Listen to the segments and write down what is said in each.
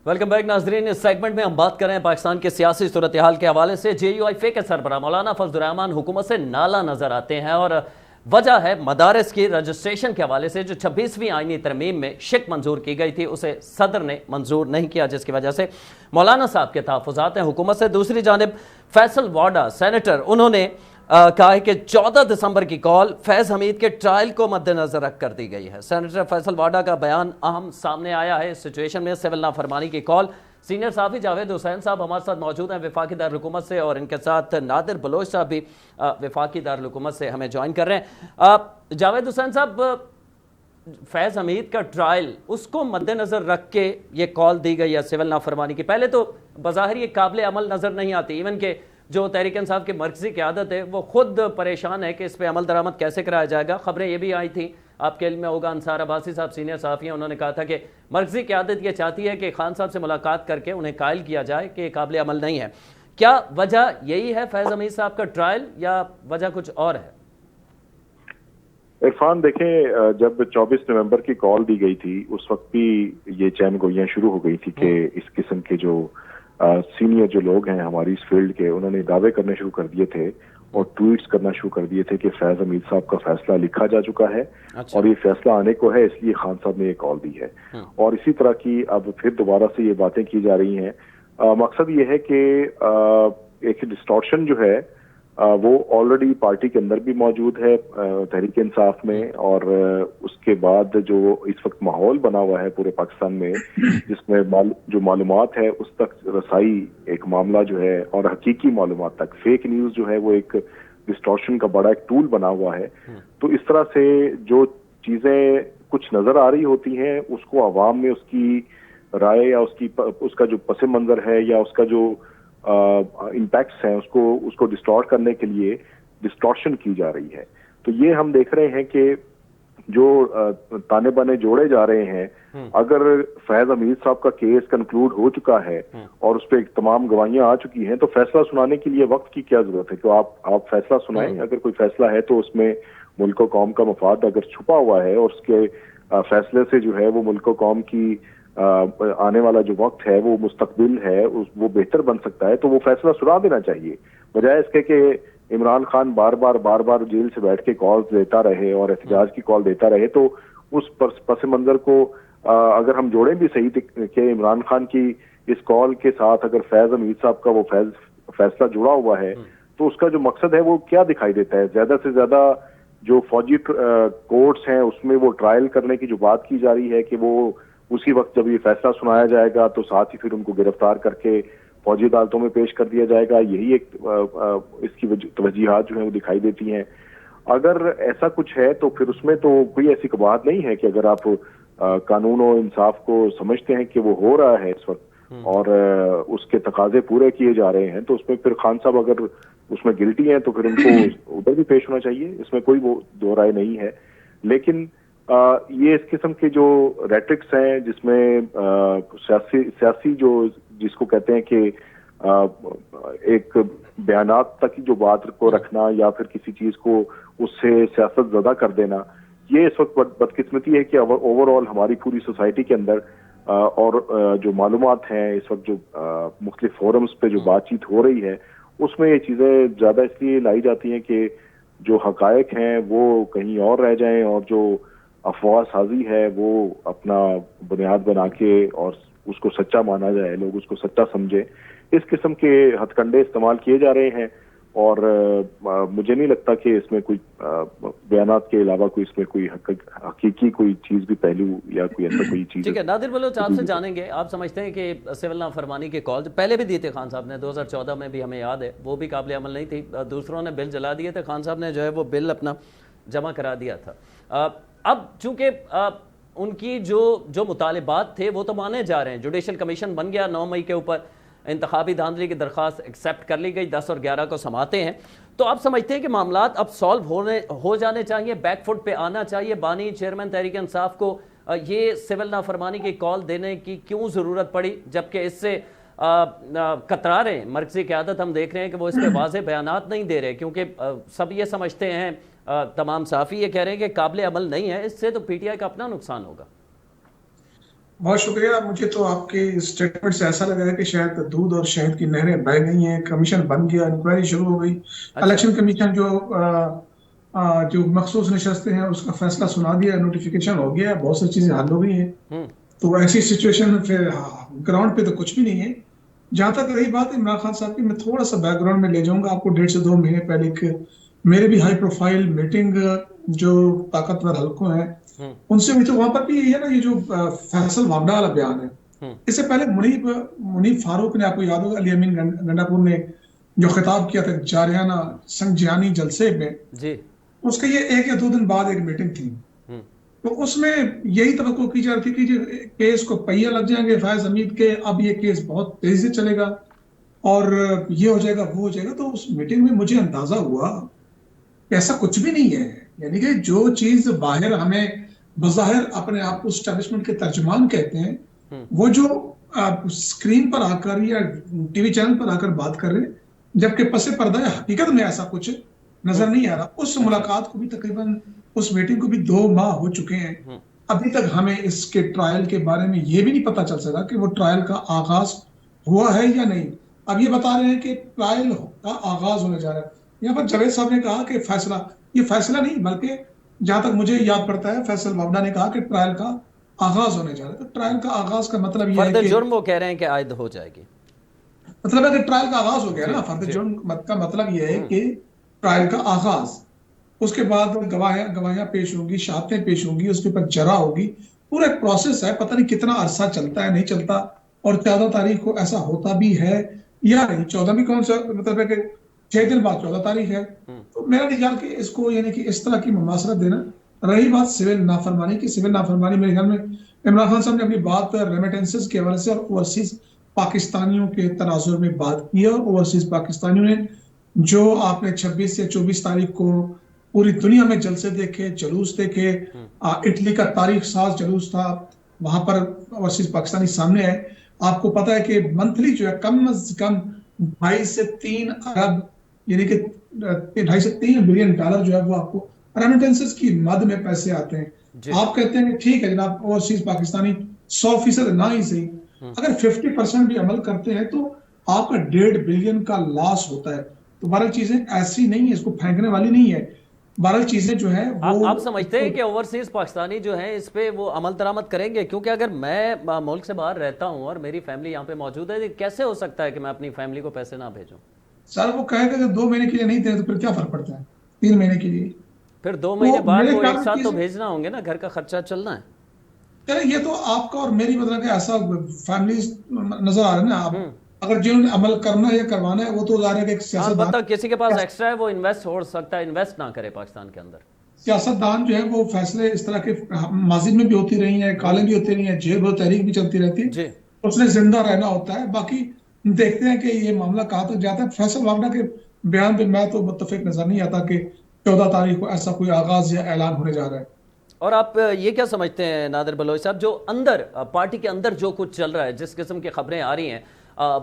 Welcome back नाजरीन। इस segment में हम बात कर रहे हैं पाकिस्तान के सियासी सूरत हाल के हवाले से। JUIF के सरबराह मौलाना फजलुर रहमान हुकूमत से नाला नजर आते हैं और वजह है मदारस की रजिस्ट्रेशन के हवाले से जो 26वीं आईनी तरमीम में शिक मंजूर की गई थी उसे सदर ने मंजूर नहीं किया, जिसकी वजह से मौलाना साहब के तहफ़्फ़ुज़ात हैं हुकूमत से। दूसरी जानिब फैसल वाडा सेनेटर उन्होंने कहा है कि 14 दिसंबर की कॉल फैज़ हमीद के ट्रायल को मद्देनजर रख कर दी गई है। सेनेटर फैसल वाडा का बयान अहम सामने आया है इस सिचुएशन में। सिविल नाफरमानी की कॉल। सीनियर साहबी जावेद हुसैन साहब हमारे साथ मौजूद हैं वफाकी दारुल हुकूमत से, और इनके साथ नादिर बलोच साहब भी वफाकी दारुल हुकूमत से हमें ज्वाइन कर रहे हैं। जावेद हुसैन साहब, फैज़ हमीद का ट्रायल उसको मद्देनजर रख के ये कॉल दी गई है सिविल नाफरमानी की। पहले तो बज़ाहिर ये काबिल अमल नज़र नहीं आती, इवन के जो तहरीक इंसाफ की मरकज़ी क़यादत है वो खुद परेशान है कि इस पर अमल दरामद कैसे कराया जाएगा। खबरें ये भी आई थी, आपके इल्म में होगा, अंसार अब्बासी साहब सीनियर सहाफ़ी हैं, उन्होंने कहा था कि मरकज़ी क़यादत ये चाहती है कि खान साहब से मुलाकात करके उन्हें कायल किया जाए कि ये काबिल अमल नहीं है। क्या वजह यही है फैज़ हमीद साहब का ट्रायल या वजह कुछ और है? इरफान, देखें, जब 24 नवंबर की कॉल दी गई थी उस वक्त भी ये चैन गोइयां शुरू हो गई थी कि इस किस्म के जो सीनियर जो लोग हैं हमारी इस फील्ड के, उन्होंने दावे करने शुरू कर दिए थे और ट्वीट्स करना शुरू कर दिए थे कि फैज़ हमीद साहब का फैसला लिखा जा चुका है। अच्छा। और ये फैसला आने को है, इसलिए खान साहब ने ये कॉल दी है। और इसी तरह की अब फिर दोबारा से ये बातें की जा रही हैं। मकसद ये है कि एक डिस्टॉर्शन जो है वो ऑलरेडी पार्टी के अंदर भी मौजूद है तहरीक इंसाफ में, और उसके बाद जो इस वक्त माहौल बना हुआ है पूरे पाकिस्तान में जिसमें जो मालूमात है उस तक रसाई एक मामला जो है, और हकीकी मालूमात तक फेक न्यूज जो है वो एक डिस्टॉर्शन का बड़ा एक टूल बना हुआ है। तो इस तरह से जो चीजें कुछ नजर आ रही होती हैं उसको आवाम में उसकी राय या उसका जो पस मंजर है या उसका जो इम्पैक्ट्स हैं उसको डिस्टॉर्ट करने के लिए डिस्टॉर्शन की जा रही है। तो ये हम देख रहे हैं कि जो ताने बाने जोड़े जा रहे हैं, अगर फैज़ हमीद साहब का केस कंक्लूड हो चुका है और उस पर तमाम गवाहियां आ चुकी हैं तो फैसला सुनाने के लिए वक्त की क्या जरूरत है? तो आप फैसला सुनाएं। अगर कोई फैसला है तो उसमें मुल्क और कौम का मफाद अगर छुपा हुआ है और उसके फैसले से जो है वो मुल्क और कौम की आने वाला जो वक्त है वो मुस्तकबिल है वो बेहतर बन सकता है, तो वो फैसला सुना देना चाहिए, बजाय इसके कि इमरान खान बार बार जेल से बैठ के कॉल देता रहे और एहतजाज की कॉल देता रहे। तो उस पस मंजर को अगर हम जोड़ें भी सही कि इमरान खान की इस कॉल के साथ अगर फैज़ हमीद साहब का वो फैसला जुड़ा हुआ है तो उसका जो मकसद है वो क्या दिखाई देता है? ज्यादा से ज्यादा जो फौजी कोर्ट्स हैं उसमें वो ट्रायल करने की जो बात की जा रही है कि वो उसी वक्त जब ये फैसला सुनाया जाएगा तो साथ ही फिर उनको गिरफ्तार करके फौजी अदालतों में पेश कर दिया जाएगा, यही एक इसकी तवज्जीहात जो है वो दिखाई देती हैं। अगर ऐसा कुछ है तो फिर उसमें तो कोई ऐसी कबाहत नहीं है कि अगर आप कानून और इंसाफ को समझते हैं कि वो हो रहा है इस वक्त और उसके तकाजे पूरे किए जा रहे हैं तो उसमें फिर खान साहब अगर उसमें गिल्टी हैं तो फिर उनको उधर भी पेश होना चाहिए, इसमें कोई वो दो राय नहीं है। लेकिन ये इस किस्म के जो रेट्रिक्स हैं जिसमें सियासी जो जिसको कहते हैं कि एक बयानात तक की जो बात को रखना या फिर किसी चीज को उससे सियासत ज़दा कर देना, ये इस वक्त बदकिस्मती है कि ओवरऑल हमारी पूरी सोसाइटी के अंदर और जो मालूमात हैं इस वक्त जो मुख्तलिफ फोरम्स पे जो बातचीत हो रही है उसमें ये चीज़ें ज़्यादा इसलिए लाई जाती हैं कि जो हकायक हैं वो कहीं और रह जाएं और जो अफवाह साजी है वो अपना बुनियाद बना के और उसको सच्चा माना जाए, लोग उसको सच्चा समझे। इस किस्म के हथकंडे इस्तेमाल किए जा रहे हैं और मुझे नहीं लगता कि इसमें कोई बयानात के अलावा कोई इसमें कोई हकीकी कोई चीज भी पहलू या कोई ऐसा कोई चीज। ठीक है नादिर बलोच, आपसे जानेंगे, आप समझते हैं कि सिविल नाफरमानी के कॉल पहले भी दिए थे खान साहब ने, 2014 में भी हमें याद है, वो भी काबिल अमल नहीं थी, दूसरों ने बिल जला दिए थे, खान साहब ने जो है वो बिल अपना जमा करा दिया था। अब चूंकि उनकी जो मुतालिबात थे वो तो माने जा रहे हैं, जुडिशल कमीशन बन गया 9 मई के ऊपर, इंतखाबी धांधली की दरख्वास्त एक्सेप्ट कर ली गई, 10 और 11 को समाते हैं, तो आप समझते हैं कि मामलात अब सॉल्व हो जाने चाहिए, बैकफुट पे आना चाहिए? बानी चेयरमैन तहरीक इंसाफ को ये सिविल नाफरमानी की कॉल देने की क्यों ज़रूरत पड़ी, जबकि इससे कतरा रहे हैं मरकज़ी क़यादत? हम देख रहे हैं कि वो इस पर वाज़ेह बयानात नहीं दे रहे, क्योंकि सब ये समझते हैं, तमाम सहाफ़ी ये कह रहे हैं कि काबिल अमल नहीं है, इससे तो PTI का अपना नुकसान होगा। بہت شکریہ. مجھے تو آپ کے اسٹیٹمنٹ سے ایسا لگا ہے کہ شاید دودھ اور شہد کی نہریں بہہ گئی ہیں, کمیشن بن گیا, انکوائری شروع ہو گئی, اچھا. الیکشن کمیشن جو مخصوص نشستیں ہیں اس کا فیصلہ سنا دیا, نوٹیفیکیشن ہو گیا, بہت سی چیزیں حل ہو گئی ہیں. ہوں. تو ایسی سچویشن پھر گراؤنڈ پہ تو کچھ بھی نہیں ہے. جہاں تک رہی بات عمران خان صاحب کی, میں تھوڑا سا بیک گراؤنڈ میں لے جاؤں گا آپ کو. 1.5 سے 2 مہینے پہلے ایک میرے بھی ہائی پروفائل میٹنگ جو طاقتور حلقوں ہیں ہوں. ان سے ہوئی, تو وہاں پر بھی یہی ہے نا, یہ جو فیصل وابڈا والا بیان ہے, ہوں. اس سے پہلے منیب فاروق نے, آپ کو یاد ہوگا, علی امین گنڈاپور نے جو خطاب کیا تھا جارحانہ سنجیانی جلسے میں, جی. اس کے یہ 1 یا 2 دن بعد ایک میٹنگ تھی. ہوں. تو اس میں یہی توقع کی جا رہی تھی کہ کیس کو پہیے لگ جائیں گے فیاض حمید کے, اب یہ کیس بہت تیزی سے چلے گا اور یہ ہو جائے گا وہ ہو جائے گا. تو اس میٹنگ میں مجھے اندازہ ہوا کہ ایسا کچھ بھی نہیں ہے. یعنی کہ جو چیز باہر ہمیں بظاہر اپنے آپ کو اسٹیبلشمنٹ کے ترجمان کہتے ہیں, وہ جو اسکرین پر آ کر یا ٹی وی چینل پر آ کر بات کر رہے ہیں, جبکہ پس پردہ حقیقت میں ایسا کچھ نظر نہیں آ رہا. اس ملاقات کو بھی تقریباً, اس میٹنگ کو بھی 2 ماہ ہو چکے ہیں. ابھی تک ہمیں اس کے ٹرائل کے بارے میں یہ بھی نہیں پتا چل سکا کہ وہ ٹرائل کا آغاز ہوا ہے یا نہیں. اب یہ بتا رہے ہیں کہ ٹرائل کا آغاز ہونے جا رہا ہے. یہاں پر جاوید صاحب نے کہا کہ یہ فیصلہ نہیں, بلکہ جہاں تک مجھے یاد پڑتا ہے فیصل وابڈا نے کہا کہ ٹرائل کا آغاز ہونے جا رہا ہے. تو ٹرائل کا آغاز کا مطلب یہ ہے فرد کہ جرم وہ کہہ رہے ہیں کہ عائد ہو جائے گی. مطلب ہے کہ ٹرائل کا آغاز ہو گیا نا. فرد جرم کا مطلب یہ ہے کہ ٹرائل کا آغاز, اس کے بعد گواہیاں پیش ہوں گی, شہادتیں پیش ہوں گی, اس کے اوپر جرا ہوگی, پورا ایک پروسیس ہے. پتہ نہیں کتنا عرصہ چلتا ہے, نہیں چلتا, اور 14 تاریخ کو ایسا ہوتا بھی ہے یا نہیں. 14 بھی کون سا مطلب ہے کہ 6 دن بعد 14 تاریخ ہے. تو میرا نہیں خیال کہ اس کو یعنی کہ اس طرح کی مماثلت دینا. رہی بات سول نافرمانی کی, سول نافرمانی میرے خیال میں عمران خان صاحب نے اپنی بات ریمیٹنسز کے حوالے سے اور اوورسیز پاکستانیوں کے تناظر میں بات کی, اور اوورسیز پاکستانیوں نے جو آپ نے 26 یا 24 تاریخ کو پوری دنیا میں جلسے دیکھے, جلوس دیکھے, اٹلی کا تاریخ ساز جلوس تھا, وہاں پر اوورسیز پاکستانی سامنے آئے. آپ کو پتا ہے کہ منتھلی جو ہے کم از کم 2.5 سے 3 ارب یعنی کہ 2.5 سے 3 بلین ڈالر جو ہے وہ آپ کو ریمیٹنسز کی مد میں پیسے آتے ہیں. آپ کہتے ہیں کہ ٹھیک ہے جناب اوورسیز پاکستانی 100% نہ ہی صحیح, اگر 50% بھی عمل کرتے ہیں تو آپ کا 1.5 بلین کا لاس ہوتا ہے. تو بہرحال چیزیں ایسی نہیں ہے, اس کو پھینکنے والی نہیں ہے. بہرحال چیزیں جو ہے وہ آپ سمجھتے ہیں کہ اوورسیز پاکستانی جو ہیں اس پہ وہ عمل درآمد کریں گے؟ کیونکہ اگر میں ملک سے باہر رہتا ہوں اور میری فیملی یہاں پہ موجود ہے, کیسے ہو سکتا ہے کہ میں اپنی فیملی کو پیسے نہ بھیجوں؟ سر وہ کہے گا کہ 2 مہینے کے لیے نہیں دے تو پھر کیا فرق پڑتا ہے, 3 مہینے کے لیے. پھر 2 مہینے بعد میرے وہ خیال ایک میں ساتھ تو چیزیں بھیجنا ہوں گے نا, گھر کا خرچہ چلنا ہے. یہ تو آپ کا اور میری مطلب کہ ایسا فیملیز نظر آ رہا ہے نا. آپ اگر جنہوں نے عمل کرنا ہے یا کروانا ہے وہ تو ظاہر ہے کہ ایک البتہ کسی کے پاس ایکسٹرا ہے وہ انویسٹ ہو سکتا ہے, انویسٹ نہ کرے پاکستان کے اندر. سیاستدان جو ہے وہ فیصلے اس طرح کے ماضی میں بھی ہوتی رہی ہیں, کالیں بھی ہوتی رہی ہیں, جیب اور تحریک بھی چلتی رہتی ہے, اس نے زندہ رہنا ہوتا ہے. باقی دیکھتے ہیں کہ یہ معاملہ کہاں تک جاتا ہے. فیصل وابڈا کے بیان پہ میں تو متفق نظر نہیں آتا کہ 14 تاریخ کو ایسا کوئی آغاز یا اعلان ہونے جا رہا ہے. اور آپ یہ کیا سمجھتے ہیں نادر بلوچ صاحب, جو اندر پارٹی کے اندر جو کچھ چل رہا ہے, جس قسم کی خبریں آ رہی ہیں,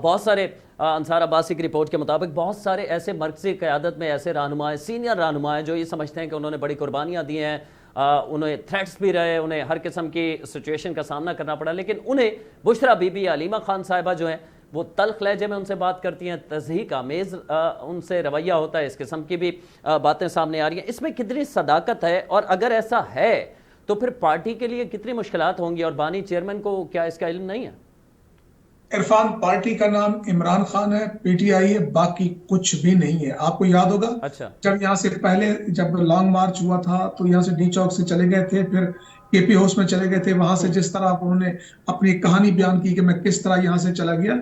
بہت سارے انصار عباسی کی رپورٹ کے مطابق بہت سارے ایسے مرکزی قیادت میں ایسے رہنمائے, سینئر رہنمائے جو یہ سمجھتے ہیں کہ انہوں نے بڑی قربانیاں دی ہیں, انہیں تھریٹس بھی رہے, انہیں ہر قسم کی سچویشن کا سامنا کرنا پڑا, لیکن انہیں بشرا بی بی, علیمہ خان صاحبہ جو ہیں وہ تلخ لہجے میں ان سے بات کرتی ہیں, تضحیک آمیز ان سے رویہ ہوتا ہے, اس قسم کی بھی باتیں سامنے آ رہی ہیں. اس میں کتنی صداقت ہے, اور اگر ایسا ہے تو پھر پارٹی کے لیے کتنی مشکلات ہوں گی, اور بانی چیئرمین کو کیا اس کا علم نہیں ہے؟ عرفان, پارٹی کا نام عمران خان ہے, پی ٹی آئی ہے, باقی کچھ بھی نہیں ہے. آپ کو یاد ہوگا جب یہاں سے پہلے جب لانگ مارچ ہوا تھا تو یہاں سے ڈی چوک سے چلے گئے تھے, پھر کے پی ہاؤس میں چلے گئے تھے, وہاں سے جس طرح انہوں نے اپنی کہانی بیان کی کہ میں کس طرح یہاں سے چلا گیا,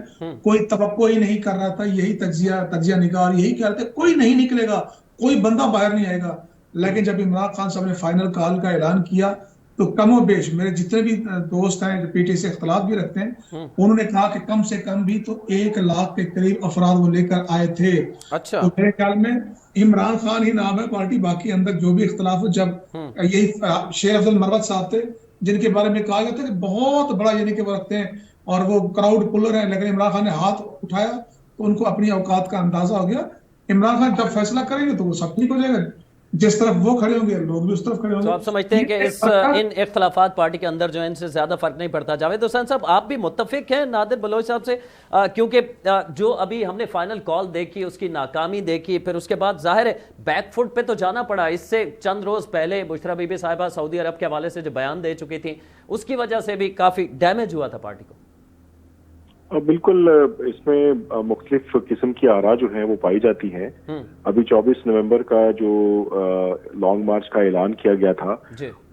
کوئی توقع ہی نہیں کر رہا تھا. یہی تجزیہ نگار یہی کہہ رہے تھے کوئی نہیں نکلے گا, کوئی بندہ باہر نہیں آئے گا. لیکن جب عمران خان صاحب نے فائنل کال کا اعلان کیا تو کم و بیش میرے جتنے بھی دوست ہیں جو پی ٹی سے اختلاف بھی رکھتے ہیں, انہوں نے کہا کہ کم سے کم بھی تو 1 لاکھ کے قریب افراد وہ لے کر آئے تھے. تو میرے خیال میں عمران خان ہی نام ہے پارٹی, باقی اندر جو بھی اختلاف ہو. جب یہی شیر افضل مروت صاحب تھے جن کے بارے میں کہا جاتا ہے کہ بہت بڑا یعنی کہ وہ رکھتے ہیں اور وہ کراؤڈ پولر ہیں, لیکن عمران خان نے ہاتھ اٹھایا تو ان کو اپنی اوقات کا اندازہ ہو گیا. عمران خان جب فیصلہ کریں گے تو وہ سب ٹھیک ہو جائے گا, जिस तरफ वो खड़े होंगे लोग भी उस तरफ खड़े तो होंगे। आप समझते हैं कि ये इस इन इख्तलाफात पार्टी के अंदर जो है इनसे ज़्यादा फर्क नहीं पड़ता। जावेद हुसैन साहब, आप भी मुत्तफिक हैं नादिर बलोच साहब से? क्योंकि जो अभी हमने फाइनल कॉल देखी, उसकी नाकामी देखी, फिर उसके बाद जाहिर है बैक फुट पे तो जाना पड़ा। इससे चंद रोज़ पहले बुशरा बीबी साहिबा सऊदी अरब के हवाले से जो बयान दे चुकी थी, उसकी वजह से भी काफ़ी डैमेज हुआ था पार्टी को। बिल्कुल, इसमें मुख्तलिफ किस्म की आरा जो हैं वो पाई जाती हैं। अभी 24 नवंबर का जो लॉन्ग मार्च का ऐलान किया गया था,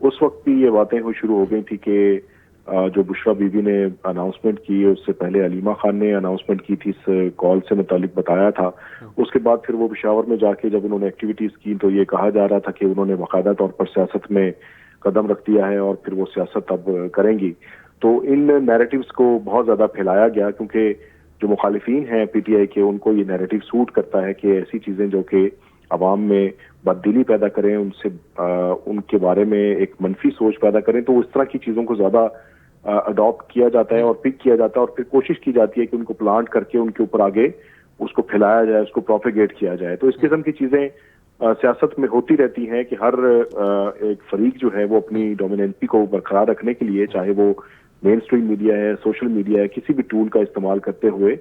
उस वक्त भी ये बातें हो शुरू हो गई थी कि जो बुशरा बीबी ने अनाउंसमेंट की, उससे पहले अलीमा खान ने अनाउंसमेंट की थी, इस कॉल से मुतालिक बताया था। उसके बाद फिर वो पेशावर में जाके जब उन्होंने एक्टिविटीज की तो ये कहा जा रहा था कि उन्होंने बाकायदा तौर पर सियासत में कदम रख दिया है और फिर वो सियासत अब करेंगी। तो इन नैरेटिव्स को बहुत ज्यादा फैलाया गया, क्योंकि जो मुखालिफिन हैं पीटीआई के, उनको ये नैरेटिव सूट करता है कि ऐसी चीजें जो कि अवाम में बददिली पैदा करें, उनसे उनके बारे में एक मनफी सोच पैदा करें, तो इस तरह की चीजों को ज्यादा अडॉप्ट किया जाता है और पिक किया जाता है और फिर कोशिश की जाती है कि उनको प्लांट करके उनके ऊपर आगे उसको फैलाया जाए, उसको प्रोपेगेट किया जाए। तो इस किस्म की चीजें सियासत में होती रहती हैं कि हर एक फरीक जो है वो अपनी डोमिनेंसी को बरकरार रखने के लिए, चाहे वो मेन स्ट्रीम मीडिया है, सोशल मीडिया है, किसी भी टूल का इस्तेमाल करते हुए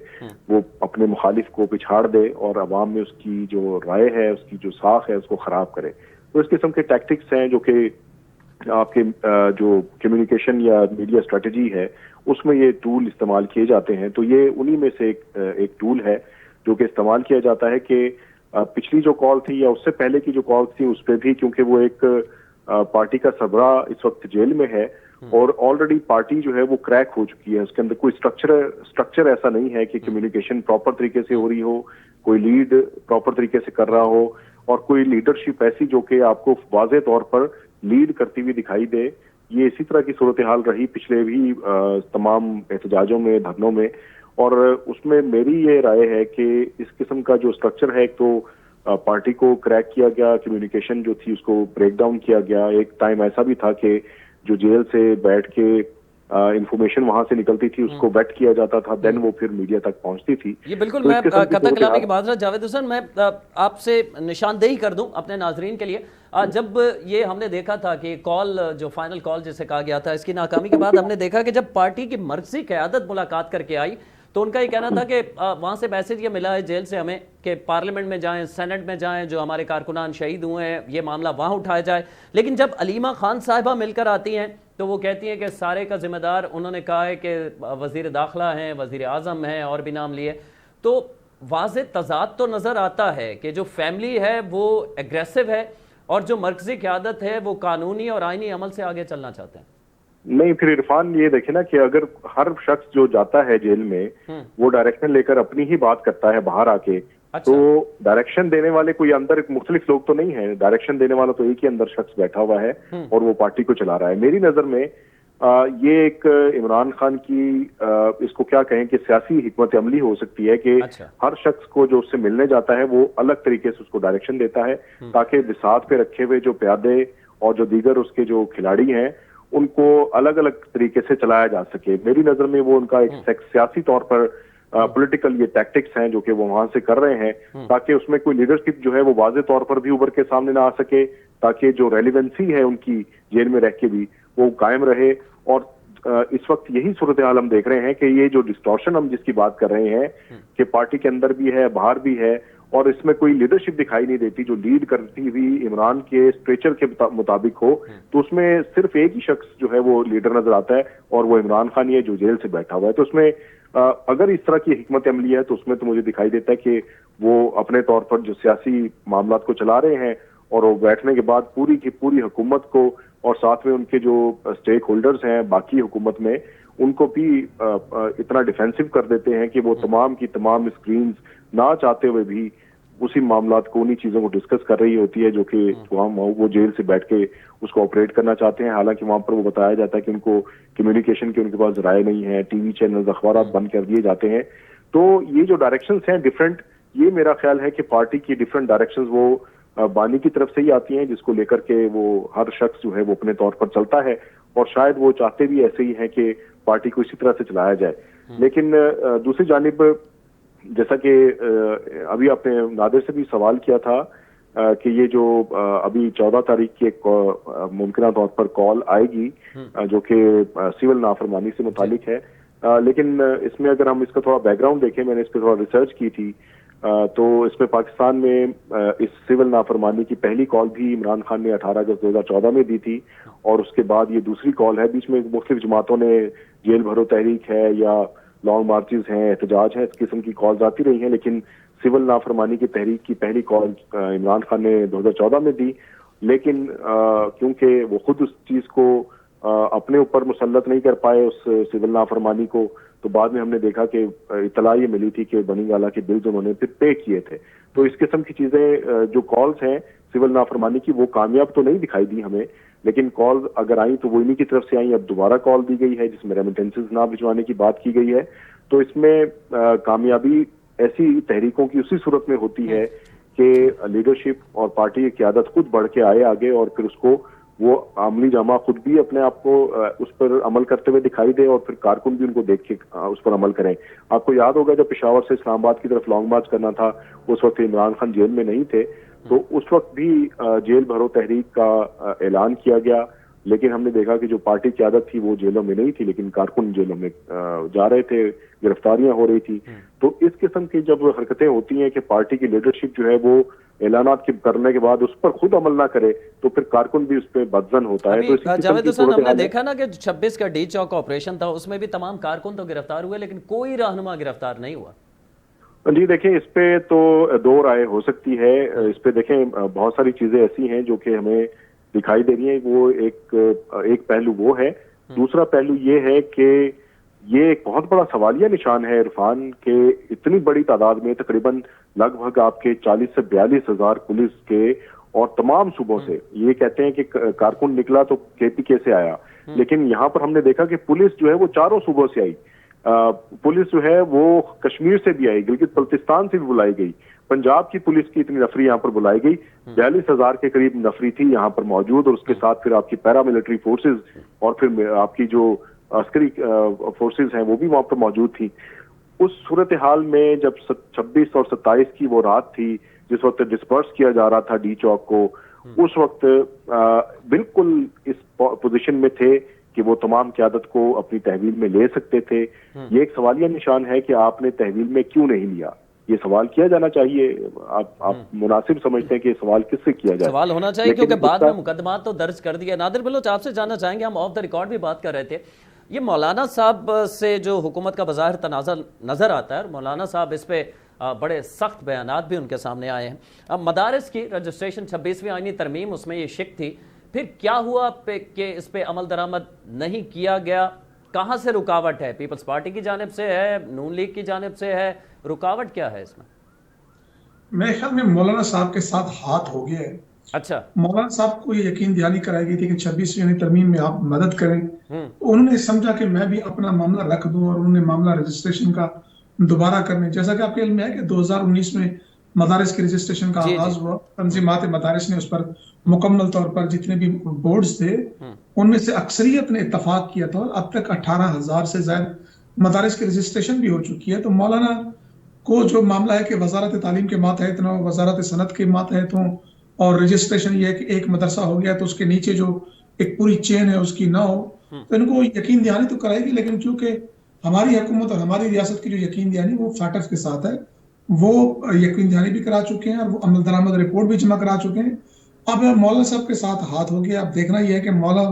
वो अपने मुखालिफ को पिछाड़ दे और अवाम में उसकी जो राय है, उसकी जो साख है, उसको खराब करे। तो इस किस्म के टैक्टिक्स हैं जो कि आपके जो कम्युनिकेशन या मीडिया स्ट्रेटजी है उसमें ये टूल इस्तेमाल किए जाते हैं। तो ये उन्हीं में से एक टूल है जो कि इस्तेमाल किया जाता है कि पिछली जो कॉल थी या उससे पहले की जो कॉल थी उस पर भी, क्योंकि वो एक पार्टी का सरबराह इस वक्त जेल में है और ऑलरेडी पार्टी जो है वो क्रैक हो चुकी है, उसके अंदर कोई स्ट्रक्चर ऐसा नहीं है कि कम्युनिकेशन प्रॉपर तरीके से हो रही हो, कोई लीड प्रॉपर तरीके से कर रहा हो और कोई लीडरशिप ऐसी जो कि आपको वाज़ेह तौर पर लीड करती हुई दिखाई दे। ये इसी तरह की सूरत हाल रही पिछले भी तमाम एहतजाजों में, धरनों में, और उसमें मेरी ये राय है कि इस किस्म का जो स्ट्रक्चर है, एक तो पार्टी को क्रैक किया गया, कम्युनिकेशन जो थी उसको ब्रेक डाउन किया गया। एक टाइम ऐसा भी था कि जो जेल से बैठ के इंफॉर्मेशन वहां से निकलती थी उसको वेट किया जाता था, देन वो फिर मीडिया तक पहुंचती थी। ये बिल्कुल, मैं कतई कलामी की बात रहा जावेद हुसैन, मैं आपसे निशानदेही कर दूं अपने नाजरीन के लिए। जब ये हमने देखा था कि कॉल, जो फाइनल कॉल जिसे कहा गया था, इसकी नाकामी के बाद हमने देखा कि जब पार्टी की मर्कजी क़यादत मुलाकात करके आई तो उनका ये कहना था कि वहाँ से मैसेज ये मिला है जेल से हमें कि पार्लियामेंट में जाएं, सेनेट में जाएं, जो हमारे कारकुनान शहीद हुए हैं ये मामला वहाँ उठाया जाए। लेकिन जब अलीमा खान साहिबा मिलकर आती हैं तो वो कहती हैं कि सारे का जिम्मेदार, उन्होंने कहा है कि वज़ीर दाखिला हैं, वज़ीर आज़म हैं और भी नाम लिए। तो वाज़े तज़ाद तो नज़र आता है कि जो फैमिली है वो एग्रेसिव है और जो मरकज़ी क़यादत है वो कानूनी और आइनी अमल से आगे चलना चाहते हैं। नहीं, फिर इरफान ये देखे ना कि अगर हर शख्स जो जाता है जेल में वो डायरेक्शन लेकर अपनी ही बात करता है बाहर आके, तो डायरेक्शन देने वाले कोई अंदर मुख्तलिफ लोग तो नहीं है, डायरेक्शन देने वाला तो एक ही अंदर शख्स बैठा हुआ है और वो पार्टी को चला रहा है। मेरी नजर में ये एक इमरान खान की इसको क्या कहें कि सियासी हिकमत अमली हो सकती है कि हर शख्स को जो उससे मिलने जाता है वो अलग तरीके से उसको डायरेक्शन देता है ताकि बिसात पे रखे हुए जो प्यादे और जो दीगर उसके जो खिलाड़ी हैं उनको अलग अलग तरीके से चलाया जा सके। मेरी नजर में वो उनका एक सियासी तौर पर पॉलिटिकल ये टैक्टिक्स हैं जो कि वो वहां से कर रहे हैं ताकि उसमें कोई लीडरशिप जो है वो वाज़े तौर पर भी उभर के सामने ना आ सके, ताकि जो रेलिवेंसी है उनकी जेल में रह के भी वो कायम रहे। और इस वक्त यही सूरत हाल हम देख रहे हैं कि ये जो डिस्टॉर्शन हम जिसकी बात कर रहे हैं कि पार्टी के अंदर भी है, बाहर भी है, और इसमें कोई लीडरशिप दिखाई नहीं देती जो लीड करती हुई इमरान के स्ट्रेचर के मुताबिक हो, तो उसमें सिर्फ एक ही शख्स जो है वो लीडर नजर आता है और वो इमरान खान ही है जो जेल से बैठा हुआ है। तो उसमें अगर इस तरह की हिकमत अमली है तो उसमें तो मुझे दिखाई देता है कि वो अपने तौर पर जो सियासी मामला को चला रहे हैं और वो बैठने के बाद पूरी की पूरी हुकूमत को और साथ में उनके जो स्टेक होल्डर्स हैं बाकी हुकूमत में उनको भी इतना डिफेंसिव कर देते हैं कि वो तमाम की तमाम स्क्रीन्स ना चाहते हुए भी उसी मामलात को, उन्हीं चीजों को डिस्कस कर रही होती है जो कि वो जेल से बैठ के उसको ऑपरेट करना चाहते हैं। हालांकि वहां पर वो बताया जाता है कि उनको कम्युनिकेशन की उनके पास राय नहीं है, टीवी चैनल अखबार बंद कर दिए जाते हैं। तो ये जो डायरेक्शंस हैं डिफरेंट, ये मेरा ख्याल है कि पार्टी की डिफरेंट डायरेक्शंस वो बानी की तरफ से ही आती हैं जिसको लेकर के वो हर शख्स जो है वो अपने तौर पर चलता है और शायद वो चाहते भी ऐसे ही हैं कि पार्टी को इसी तरह से चलाया जाए। लेकिन दूसरी जानिब जैसा कि अभी आपने नादिर से भी सवाल किया था کہ یہ جو ابھی 14 تاریخ کی ایک ممکنہ طور پر کال آئے گی جو کہ سول نافرمانی سے متعلق ہے، لیکن اس میں اگر ہم اس کا تھوڑا بیک گراؤنڈ دیکھیں، میں نے اس پہ تھوڑا ریسرچ کی تھی، تو اس میں پاکستان میں اس سول نافرمانی کی پہلی کال بھی عمران خان نے 18 اگست 2014 میں دی تھی، اور اس کے بعد یہ دوسری کال ہے۔ بیچ میں مختلف جماعتوں نے جیل بھرو تحریک ہے یا لانگ مارچز ہیں، احتجاج ہیں، اس قسم کی کالز آتی رہی ہیں، لیکن سول نافرمانی کی تحریک کی پہلی کال عمران خان نے 2014 میں دی، لیکن کیونکہ وہ خود اس چیز کو اپنے اوپر مسلط نہیں کر پائے اس سول نافرمانی کو، تو بعد میں ہم نے دیکھا کہ اطلاع یہ ملی تھی کہ بنی گالہ کے بلز انہوں نے پھر پے کیے تھے۔ تو اس قسم کی چیزیں جو کالز ہیں سول نافرمانی کی وہ کامیاب تو نہیں دکھائی دی ہمیں، لیکن کالز اگر آئیں تو وہ انہی کی طرف سے آئیں۔ اب دوبارہ کال دی گئی ہے جس میں ریمیٹنسز نہ بھجوانے کی بات کی گئی ہے، تو اس میں کامیابی ایسی تحریکوں کی اسی صورت میں ہوتی ہے کہ لیڈرشپ اور پارٹی کی قیادت خود بڑھ کے آئے آگے، اور پھر اس کو وہ عملی جامہ خود بھی اپنے آپ کو اس پر عمل کرتے ہوئے دکھائی دے، اور پھر کارکن بھی ان کو دیکھ کے اس پر عمل کریں۔ آپ کو یاد ہوگا جب پشاور سے اسلام آباد کی طرف لانگ مارچ کرنا تھا، اس وقت عمران خان جیل میں نہیں تھے، تو اس وقت بھی جیل بھرو تحریک کا اعلان کیا گیا، لیکن ہم نے دیکھا کہ جو پارٹی قیادت تھی وہ جیلوں میں نہیں تھی، لیکن کارکن جیلوں میں جا رہے تھے، گرفتاریاں ہو رہی تھی۔ تو اس قسم کی جب حرکتیں ہوتی ہیں کہ پارٹی کی لیڈرشپ جو ہے وہ اعلانات کرنے کے بعد اس پر خود عمل نہ کرے، تو پھر کارکن بھی اس پہ بدظن ہوتا ہے۔ تو جاوید حسین، ہم نے دیکھا نا کہ 26 کا ڈی چوک آپریشن تھا، اس میں بھی تمام کارکن تو گرفتار ہوئے لیکن کوئی رہنما گرفتار نہیں ہوا۔ جی دیکھیں، اس پہ تو دو رائے ہو سکتی ہے۔ اس پہ دیکھیں بہت ساری چیزیں ایسی ہیں جو کہ ہمیں دکھائی دے رہی ہیں۔ وہ ایک پہلو وہ ہے، دوسرا پہلو یہ ہے کہ یہ ایک بہت بڑا سوالیہ نشان ہے عرفان کہ اتنی بڑی تعداد میں تقریباً لگ بھگ آپ کے 40 سے 42 ہزار پولیس کے اور تمام صوبوں سے، یہ کہتے ہیں کہ کارکن نکلا تو KPK سے آیا، لیکن یہاں پر ہم نے دیکھا کہ پولیس جو ہے وہ چاروں صوبوں سے آئی۔ پولیس جو ہے وہ کشمیر سے بھی آئی، گلگت بلتستان سے بھی بلائی گئی، پنجاب کی پولیس کی اتنی نفری یہاں پر بلائی گئی، 42,000 کے قریب نفری تھی یہاں پر موجود، اور اس کے ساتھ پھر آپ کی پیرا ملٹری فورسز اور پھر آپ کی جو عسکری فورسز ہیں وہ بھی وہاں پر موجود تھی۔ اس صورتحال میں جب 26 اور 27 کی وہ رات تھی جس وقت ڈسپرس کیا جا رہا تھا ڈی چوک کو، اس وقت بالکل اس پوزیشن میں تھے کہ وہ تمام قیادت کو اپنی تحویل میں لے سکتے تھے۔ یہ ایک سوالیہ نشان ہے کہ آپ نے تحویل میں کیوں نہیں لیا، یہ سوال کیا جانا چاہیے۔ آپ مناسب سمجھتے ہیں کہ سوال کس سے کیا جائے؟ سوال ہونا چاہیے کیونکہ بعد میں مقدمات تو درج کر دیا۔ نادر بلوچ، آپ سے جاننا چاہیں گے، ہم آف دا ریکارڈ بھی بات کر رہے تھے، یہ مولانا صاحب سے جو حکومت کا بظاہر تنازع نظر آتا ہے، مولانا صاحب اس پہ بڑے سخت بیانات بھی ان کے سامنے آئے ہیں۔ اب مدارس کی رجسٹریشن 26ویں آئینی ترمیم، اس میں یہ شک تھی، پھر کیا ہوا کہ اس پہ عمل درآمد نہیں کیا گیا؟ کہاں سے رکاوٹ ہے؟ پیپلز پارٹی کی جانب سے ہے، نون لیگ کی جانب سے ہے؟ رکاوٹ کیا ہے اس میں؟ میرے خیال میں مولانا صاحب کے ساتھ ہاتھ ہو گیا ہے۔ اچھا، مولانا صاحب کو یہ یقین دہانی کرائی گئی تھی کہ 26ویں ترمیم میں آپ مدد کریں، انہوں نے سمجھا کہ میں بھی اپنا معاملہ رکھ دوں، اور انہوں نے معاملہ رجسٹریشن کا دوبارہ کرنے، جیسا کہ آپ کے علم میں ہے کہ 2019 میں مدارس کی رجسٹریشن کا آغاز ہوا، تنظیمات مدارس نے اس پر مکمل طور پر جتنے بھی بورڈز تھے ان میں سے اکثریت نے اتفاق کیا تھا، اور اب تک 18,000 سے زائد مدارس کی رجسٹریشن بھی ہو چکی ہے۔ تو مولانا کو جو معاملہ ہے کہ وزارت تعلیم کے ماتحت نہ ہو، وزارت صنعت کے ماتحت ہوں، اور رجسٹریشن یہ ہے کہ ایک مدرسہ ہو گیا تو اس کے نیچے جو ایک پوری چین ہے اس کی نہ ہو، تو ان کو یقین دہانی تو کرائے گی، لیکن چونکہ ہماری حکومت اور ہماری ریاست کی جو یقین دہانی وہ فیکٹرز کے ساتھ ہے، وہ یقین دہانی بھی کرا چکے ہیں اور وہ عمل درآمد رپورٹ بھی جمع کرا چکے ہیں۔ اب مولانا صاحب کے ساتھ ہاتھ ہو گیا۔ اب دیکھنا یہ ہے کہ مولانا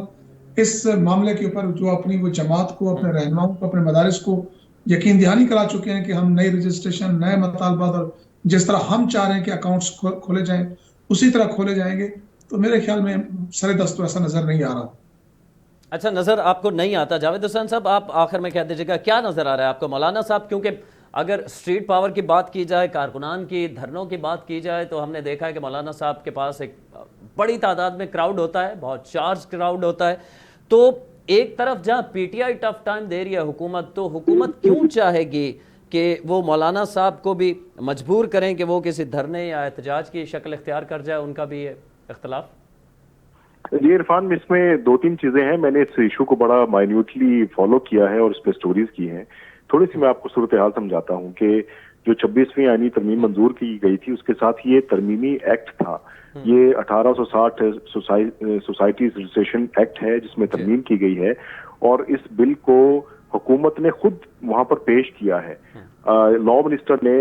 اس معاملے کے اوپر جو اپنی وہ جماعت کو، اپنے رہنماؤں کو، اپنے مدارس کو یقین دہانی کرا چکے ہیں کہ ہم نئی رجسٹریشن، نئے مطالبات، اور جس طرح ہم چاہ رہے ہیں کہ اکاؤنٹس کھولے جائیں اسی طرح کھولے جائیں گے، تو میرے خیال میں سر دست تو ایسا نظر نہیں آ رہا۔ اچھا، نظر آپ کو نہیں آتا۔ جاوید حسین صاحب، آپ آخر میں کہہ دیجیے گا کیا نظر آ رہا ہے آپ کو مولانا صاحب؟ کیونکہ اگر اسٹریٹ پاور کی بات کی جائے، کارکنان کی دھرنوں کی بات کی جائے، تو ہم نے دیکھا ہے کہ مولانا صاحب کے پاس ایک بڑی تعداد میں کراؤڈ ہوتا ہے، بہت چارج کراؤڈ ہوتا ہے۔ تو ایک طرف جہاں PTI ٹف ٹائم دے رہی ہے حکومت، تو حکومت کیوں چاہے گی کہ وہ مولانا صاحب کو بھی مجبور کریں کہ وہ کسی دھرنے یا احتجاج کی شکل اختیار کر جائے؟ ان کا بھی اختلاف؟ جی عرفان، اس میں دو تین چیزیں ہیں۔ میں نے اس ایشو کو بڑا مائنیوٹلی فالو کیا ہے اور اس پہ سٹوریز کی ہیں۔ تھوڑی سی میں آپ کو صورتحال سمجھاتا ہوں کہ जो 26वीं आईनी तरमीम मंजूर की गई थी उसके साथ ये तरमीमी एक्ट था। ये 1860 सोसाइटीज रजिस्ट्रेशन एक्ट है जिसमें तरमीम की गई है, और इस बिल को हुकूमत ने खुद वहां पर पेश किया है। लॉ मिनिस्टर ने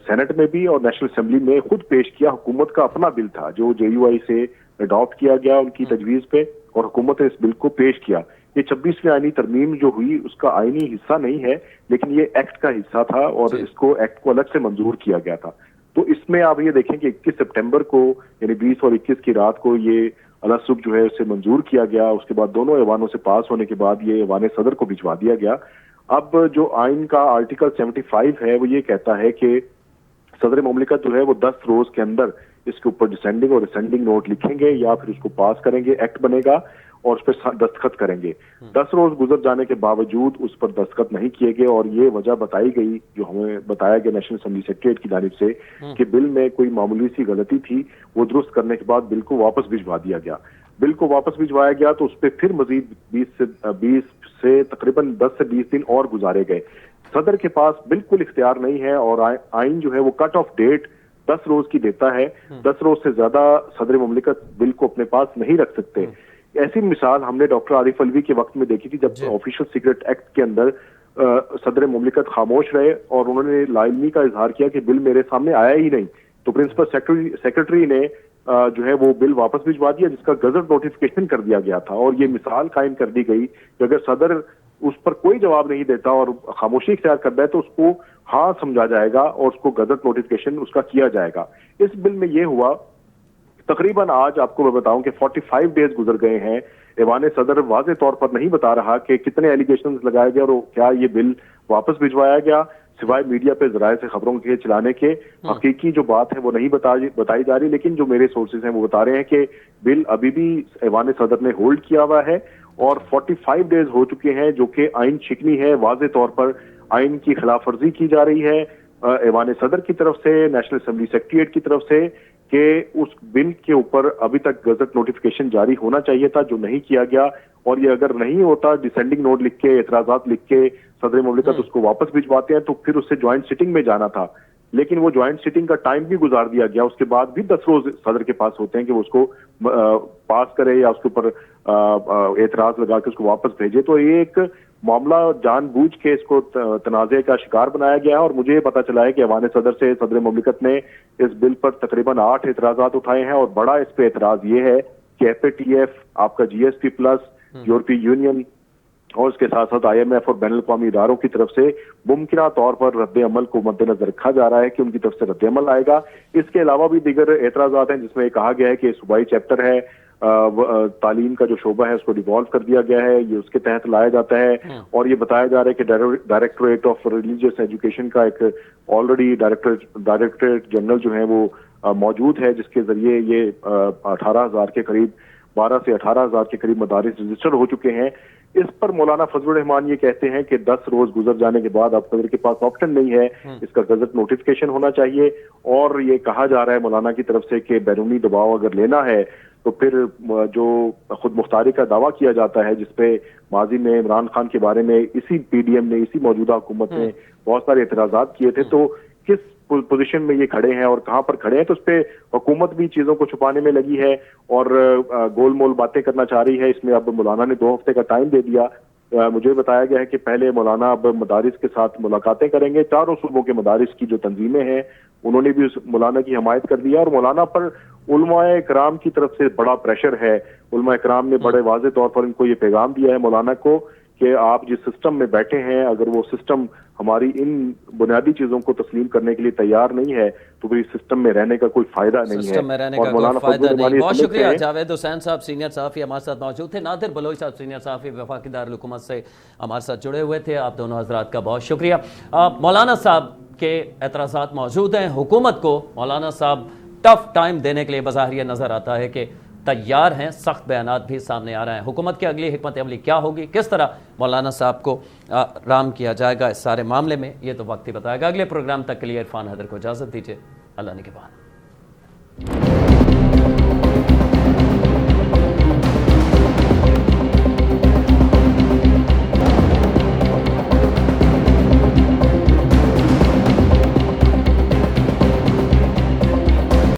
सेनेट में भी और नेशनल असेंबली में खुद पेश किया। हुकूमत का अपना बिल था जो JUI से अडॉप्ट किया गया उनकी तजवीज पे, और हुकूमत ने इस बिल को पेश किया। ये 26वीं आईनी तरमीम जो हुई उसका आईनी हिस्सा नहीं है, लेकिन ये एक्ट का हिस्सा था और इसको एक्ट को अलग से मंजूर किया गया था। तो इसमें आप ये देखें कि 21 सितंबर को यानी 20 और 21 की रात को ये अलसुब जो है उसे मंजूर किया गया। उसके बाद दोनों ऐवानों से पास होने के बाद ये ऐवान सदर को भिजवा दिया गया। अब जो आइन का आर्टिकल 75 है वो ये कहता है कि सदर मुमलिकत जो है वो 10 रोज के अंदर इसके ऊपर डिसेंडिंग और असेंडिंग नोट लिखेंगे या फिर उसको पास करेंगे, एक्ट बनेगा और उस पर दस्तखत करेंगे। 10 रोज गुजर जाने के बावजूद उस पर दस्तखत नहीं किए गए, और ये वजह बताई गई जो हमें बताया गया नेशनल असेंबली सेक्रेटरीट की जानिब से कि बिल में कोई मामूली सी गलती थी, वो दुरुस्त करने के बाद बिल को वापस भिजवा दिया गया। बिल को वापस भिजवाया गया तो उस पर फिर मजीद 20 से तकरीबन 10 से 20 दिन और गुजारे गए। सदर के पास बिल्कुल इख्तियार नहीं है, और आइन जो है वो कट ऑफ डेट 10 रोज की देता है। 10 रोज से ज्यादा सदर मुमलिकत बिल को अपने पास नहीं रख सकते। ऐसी मिसाल हमने डॉक्टर आरिफ अलवी के वक्त में देखी थी, जब ऑफिशियल सीक्रेट एक्ट के अंदर सदर मुमलिकत खामोश रहे और उन्होंने लाइलमी का इजहार किया कि बिल मेरे सामने आया ही नहीं, तो प्रिंसिपल सेक्रेटरी ने जो है वो बिल वापस भिजवा दिया, जिसका गजट नोटिफिकेशन कर दिया गया था। और ये मिसाल कायम कर दी गई कि अगर सदर उस पर कोई जवाब नहीं देता और खामोशी इख्तियार करता है तो उसको हाँ समझा जाएगा और उसको गजट नोटिफिकेशन उसका किया जाएगा। इस बिल में ये हुआ, तकरीबन आज आपको मैं बताऊं कि 45 डेज गुजर गए हैं। ऐवान सदर वाज़े तौर पर नहीं बता रहा कि कितने एलिगेशंस लगाए गए और क्या ये बिल वापस भिजवाया गया, सिवाय मीडिया पे जराए से खबरों के चलाने के। हकीकी जो बात है वो नहीं बताई जा रही, लेकिन जो मेरे सोर्सेज हैं वो बता रहे हैं कि बिल अभी भी ऐवान सदर ने होल्ड किया हुआ है और 45 डेज हो चुके हैं, जो कि आइन शिकनी है। वाज़े तौर पर आइन की खिलाफ वर्जी की जा रही है ऐवान सदर की तरफ से, नेशनल असेंबली सेक्रेटरीट की तरफ से, कि उस बिल के ऊपर अभी तक गजट नोटिफिकेशन जारी होना चाहिए था, जो नहीं किया गया। और ये अगर नहीं होता, डिसेंडिंग नोट लिख के, एतराजात लिख के सदर मुमलिकत उसको वापस भिजवाते हैं, तो फिर उससे ज्वाइंट सिटिंग में जाना था। लेकिन वो ज्वाइंट सिटिंग का टाइम भी गुजार दिया गया। उसके बाद भी 10 रोज सदर के पास होते हैं कि वो उसको पास करे या उसके ऊपर एतराज लगा के उसको वापस भेजे। तो ये एक मामला जानबूझ के इसको तनाज़े का शिकार बनाया गया है। और मुझे पता चला है कि ऐवान सदर से सदर मुमलिकत ने इस बिल पर तकरीबन 8 एतराजात उठाए हैं, और बड़ा इस पे एतराज ये है कि FATF, आपका GSP+, यूरोपीय यूनियन और उसके साथ साथ IMF और बैनुल अक़वामी इदारों की तरफ से मुमकिना तौर पर रद्द अमल को मद्देनजर रखा जा रहा है कि उनकी तरफ से रद्द अमल आएगा। इसके अलावा भी दीगर एतराजात हैं, जिसमें कहा गया है कि सूबाई चैप्टर है, तालीम का जो शोबा है उसको डिवॉल्व कर दिया गया है, ये उसके तहत लाया जाता है। और ये बताया जा रहा है कि डायरेक्टरेट ऑफ रिलीजियस एजुकेशन का एक ऑलरेडी डायरेक्टरेट जनरल जो है वो मौजूद है, जिसके जरिए ये 18,000 के करीब 12 से 18,000 के करीब मदारिस रजिस्टर हो चुके हैं। इस पर मौलाना फजलुर रहमान ये कहते हैं कि 10 रोज गुजर जाने के बाद अब सदर के पास ऑप्शन नहीं है, इसका गजट नोटिफिकेशन होना चाहिए। और ये कहा जा रहा है मौलाना की तरफ से कि बैरूनी दबाव अगर लेना है तो फिर जो खुद मुख्तारी का दावा किया जाता है, जिसपे माजी में इमरान खान के बारे में इसी PDM ने, इसी मौजूदा हुकूमत ने बहुत सारे एतराजात किए थे, तो किस पोजीशन में ये खड़े हैं और कहां पर खड़े हैं, तो उस पे हुकूमत भी चीजों को छुपाने में लगी है और गोलमोल बातें करना चाह रही है। इसमें अब मौलाना ने 2 हफ्ते का टाइम दे दिया। मुझे बताया गया है कि पहले मौलाना अब मदारिस के साथ मुलाकातें करेंगे। 4 सूबों के मदारिस की जो तंजीमें हैं उन्होंने भी उस मौलाना की हमायत कर दिया, और मौलाना पर उलमाए इकराम की तरफ से बड़ा प्रेशर है। उलमाए इकराम ने बड़े वाज़े तौर पर इनको ये पैगाम दिया है मौलाना को कि आप जिस सिस्टम में बैठे हैं, अगर वो सिस्टम हमारी इन बुनियादी चीजों को तस्लीम करने के लिए तैयार नहीं है तो फिर इस सिस्टम में रहने का कोई फायदा नहीं है। सिस्टम में रहने का कोई फायदा नहीं। बहुत शुक्रिया जावेद हुसैन साहब, सीनियर सहाफ़ी हमारे साथ मौजूद थे। नादिर बलोच साहब, सीनियर सहाफ़ी वफाकी दारुल हुकूमत से हमारे साथ जुड़े हुए थे। आप दोनों हजरात का बहुत शुक्रिया। मौलाना साहब के एतराज़ात मौजूद हैं। हुकूमत को मौलाना साहब टफ टाइम देने के लिए बज़ाहिर ये नज़र आता है कि तैयार हैं, सख्त बयानात भी सामने आ रहे हैं। हुकूमत की अगली हिकमत अमली क्या होगी, किस तरह मौलाना साहब को राम किया जाएगा इस सारे मामले में, ये तो वक्त ही बताएगा। अगले प्रोग्राम तक के लिए इरफान हैदर को इजाज़त दीजिए। अल्लाह ने के बाद।